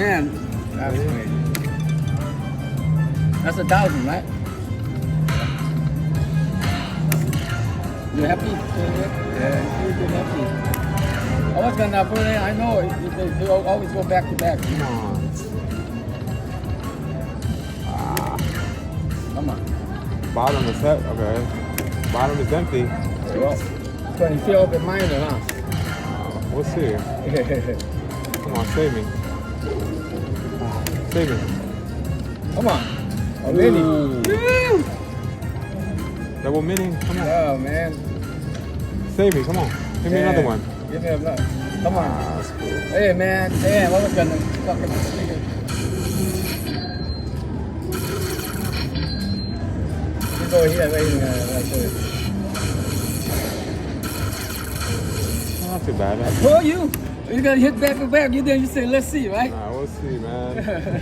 Man, that's crazy. That's 1,000, right? You happy? Yeah, you're happy. I was gonna put it. I know they always go back to back. Come on. Come on. Bottom is set. Okay. Bottom is empty. Well, it's going to fill up in minor, huh? We'll see. Come on, save me. Save me. Come on. A mini. Ooh. Double mini. Come on. Oh, man. Save me. Come on. Give me another one. Give me another. Come on. That's cool. Hey, man. Hey, what was gonna fucking speaker? You go here, waiting right there. Not too bad. Told you. You gotta hit back to back. You then you say, let's see, right? Nah, we'll see, man.